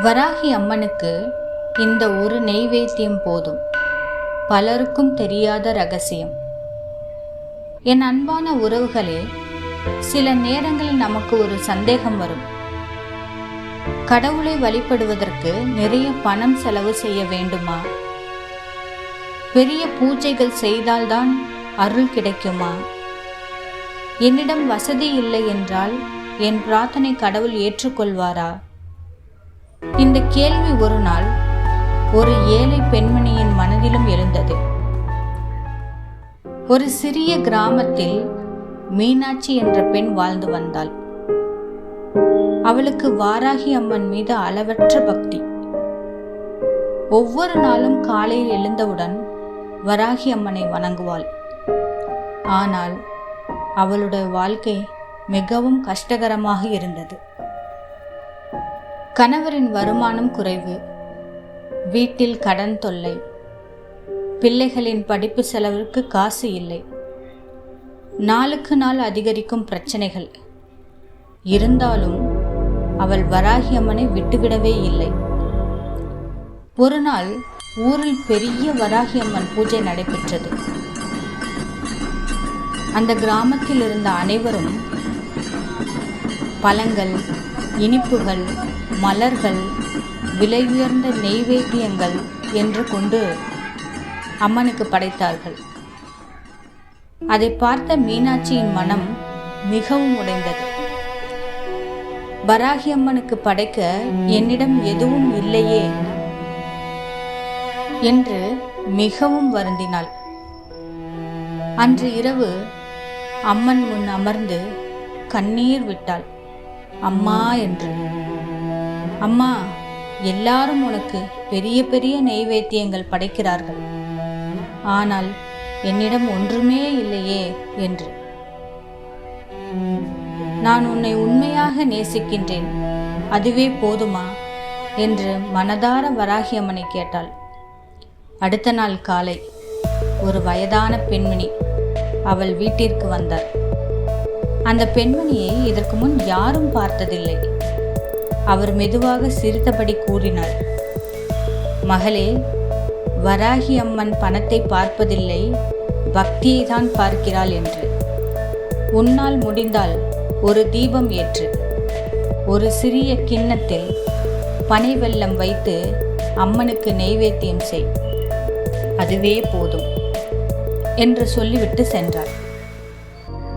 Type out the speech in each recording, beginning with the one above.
வராகி அம்மனுக்கு இந்த ஒரு நெய்வேத்தியம் போதும். பலருக்கும் தெரியாத ரகசியம். என் அன்பான உறவுகளே, சில நேரங்களில் நமக்கு ஒரு சந்தேகம் வரும். கடவுளை வழிபடுவதற்கு நிறைய பணம் செலவு செய்ய வேண்டுமா? பெரிய பூஜைகள் செய்தால்தான் அருள் கிடைக்குமா? என்னிடம் வசதி இல்லை என்றால் என் பிரார்த்தனை கடவுள் ஏற்றுக்கொள்வாரா? இந்த கேள்வி ஒரு நாள் ஒரு ஏழை பெண்மணியின் மனதிலும் எழுந்தது. ஒரு சிறிய கிராமத்தில் மீனாட்சி என்ற பெண் வாழ்ந்து வந்தாள். அவளுக்கு வாராகி அம்மன் மீது அளவற்ற பக்தி. ஒவ்வொரு நாளும் காலையில் எழுந்தவுடன் வராகி அம்மனை வணங்குவாள். ஆனால் அவளுடைய வாழ்க்கை மிகவும் கஷ்டகரமாக இருந்தது. கணவரின் வருமானம் குறைவு, வீட்டில் கடன் தொல்லை, பிள்ளைகளின் படிப்பு செலவிற்கு காசு இல்லை, நாளுக்கு நாள் அதிகரிக்கும் பிரச்சனைகள். இருந்தாலும் அவள் வராகி அம்மனை விட்டுவிடவே இல்லை. ஒரு நாள் ஊரில் பெரிய வராகி அம்மன் பூஜை நடைபெற்றது. அந்த கிராமத்தில் இருந்த அனைவரும் பழங்கள், இனிப்புகள், மலர்கள், விலை உயர்ந்த நெய்வேத்தியங்கள் என்று கொண்டு அம்மனுக்கு படைத்தார்கள். அதை பார்த்த மீனாட்சியின் மனம் மிகவும் உடைந்தது. வராகி அம்மனுக்கு படைக்க என்னிடம் எதுவும் இல்லையே என்று மிகவும் வருந்தினாள். அன்று இரவு அம்மன் முன் அமர்ந்து கண்ணீர் விட்டாள். அம்மா என்று. அம்மா, எல்லாரும் உனக்கு பெரிய பெரிய நெய்வேத்தியங்கள் படைக்கிறார்கள், ஆனால் என்னிடம் ஒன்றுமே இல்லையே என்று. நான் உன்னை உண்மையாக நேசிக்கின்றேன், அதுவே போதுமா என்று மனதார வராகி அம்மனை கேட்டாள். அடுத்த நாள் காலை ஒரு வயதான பெண்மணி அவள் வீட்டிற்கு வந்தார். அந்த பெண்மணியை இதற்கு முன் யாரும் பார்த்ததில்லை. அவர் மெதுவாக சிரித்தபடி கூறினார், மகளே, வராகி அம்மன் பணத்தை பார்ப்பதில்லை, பக்தியை தான் பார்க்கிறாள் என்று. உன்னால் முடிந்தால் ஒரு தீபம் ஏற்று ஒரு சிறிய கிண்ணத்தில் பனை வெல்லம் வைத்து அம்மனுக்கு நெய்வேத்தியம் செய், அதுவே போதும் என்று சொல்லிவிட்டு சென்றார்.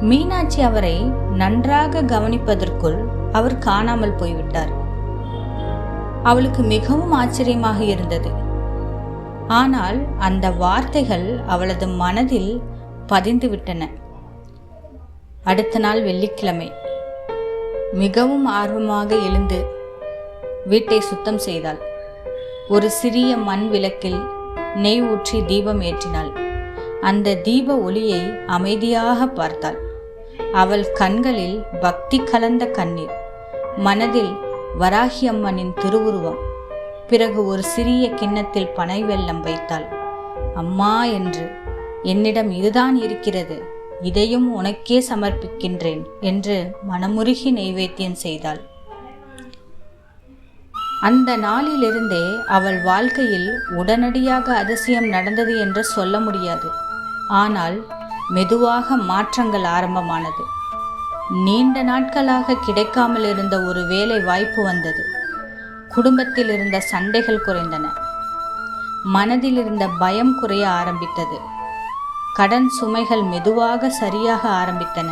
மீனாட்சி அவரை நன்றாக கவனிப்பதற்குள் அவர் காணாமல் போய்விட்டார். அவளுக்கு மிகவும் ஆச்சரியமாக இருந்தது. ஆனால் அந்த வார்த்தைகள் அவளது மனதில் பதிந்துவிட்டன. அடுத்த நாள் வெள்ளிக்கிழமை மிகவும் ஆர்வமாக எழுந்து வீட்டை சுத்தம் செய்தாள். ஒரு சிறிய மண் விளக்கில் நெய் ஊற்றி தீபம் ஏற்றினாள். அந்த தீப ஒளியை அமைதியாக பார்த்தாள். அவள் கண்களில் பக்தி கலந்த கண்ணீர், மனதில் வராகி அம்மனின் திருவுருவம். பிறகு ஒரு சிறிய கிண்ணத்தில் பனை வெல்லம் வைத்தாள். அம்மா என்று, என்னிடம் இதுதான் இருக்கிறது, இதையும் உனக்கே சமர்ப்பிக்கின்றேன் என்று மனமுருகி நெய்வேத்தியம் செய்தாள். அந்த நாளிலிருந்தே அவள் வாழ்க்கையில் உடனடியாக அதிசயம் நடந்தது என்று சொல்ல முடியாது. ஆனால் மெதுவாக மாற்றங்கள் ஆரம்பமானது. நீண்ட நாட்களாக கிடைக்காமல் இருந்த ஒரு வேலை வாய்ப்பு வந்தது. குடும்பத்தில் இருந்த சண்டைகள் குறைந்தன. மனதில் இருந்த பயம் குறைய ஆரம்பித்தது. கடன் சுமைகள் மெதுவாக சரியாக ஆரம்பித்தன.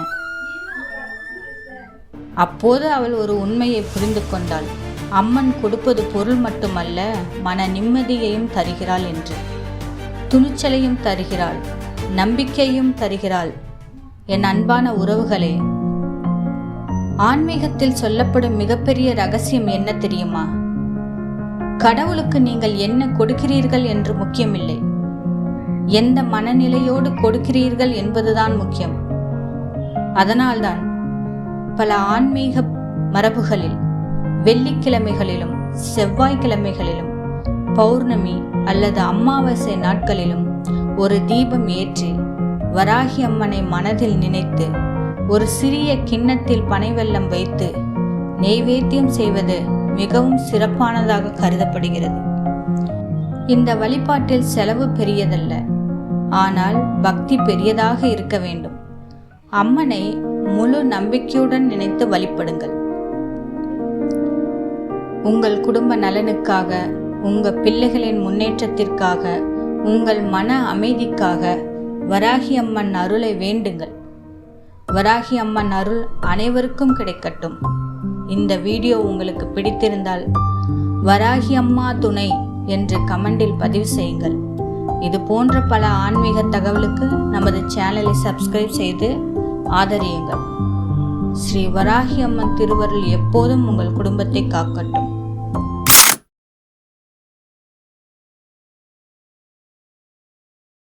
அப்போது அவள் ஒரு உண்மையை புரிந்து கொண்டாள். அம்மன் கொடுப்பது பொருள் மட்டுமல்ல, மன நிம்மதியையும் தருகிறாள் என்று. துணிச்சலையும் தருகிறாள், நம்பிக்கையும் தருகிறாள். என் அன்பான உறவுகளே, ஆன்மீகத்தில் சொல்லப்படும் மிகப்பெரிய ரகசியம் என்ன தெரியுமா? கடவுளுக்கு நீங்கள் என்ன கொடுக்கிறீர்கள் என்று முக்கியமில்லை, எந்த மனநிலையோடு கொடுக்கிறீர்கள் என்பதுதான் முக்கியம். அதனால்தான் பல ஆன்மீக மரபுகளில் வெள்ளிக்கிழமைகளிலும் செவ்வாய்க்கிழமைகளிலும் பௌர்ணமி அல்லது அமாவாசை நாட்களிலும் ஒரு தீபம் ஏற்றி வராகி அம்மனை மனதில் நினைத்து ஒரு சிறிய கிண்ணத்தில் பனை வெல்லம் வைத்து நெய்வேத்தியம் செய்வது மிகவும் சிறப்பானதாக கருதப்படுகிறது. இந்த வழிபாட்டில் செலவு பெரியதல்ல, ஆனால் பக்தி பெரியதாக இருக்க வேண்டும். அம்மனை முழு நம்பிக்கையுடன் நினைத்து வழிபடுங்கள். உங்கள் குடும்ப நலனுக்காக, உங்கள் பிள்ளைகளின் முன்னேற்றத்திற்காக, உங்கள் மன அமைதிக்காக வராகி அம்மன் அருளை வேண்டுங்கள். வராகி அம்மன் அருள் அனைவருக்கும் கிடைக்கட்டும். இந்த வீடியோ உங்களுக்கு பிடித்திருந்தால் வராகி அம்மா துணை என்று கமெண்டில் பதிவு செய்யுங்கள். இது போன்ற பல ஆன்மீக தகவலுக்கு நமது சேனலை சப்ஸ்கிரைப் செய்து ஆதரியுங்கள். ஸ்ரீ வராகி அம்மன் திருவருள் எப்போதும் உங்கள் குடும்பத்தை காக்கட்டும்.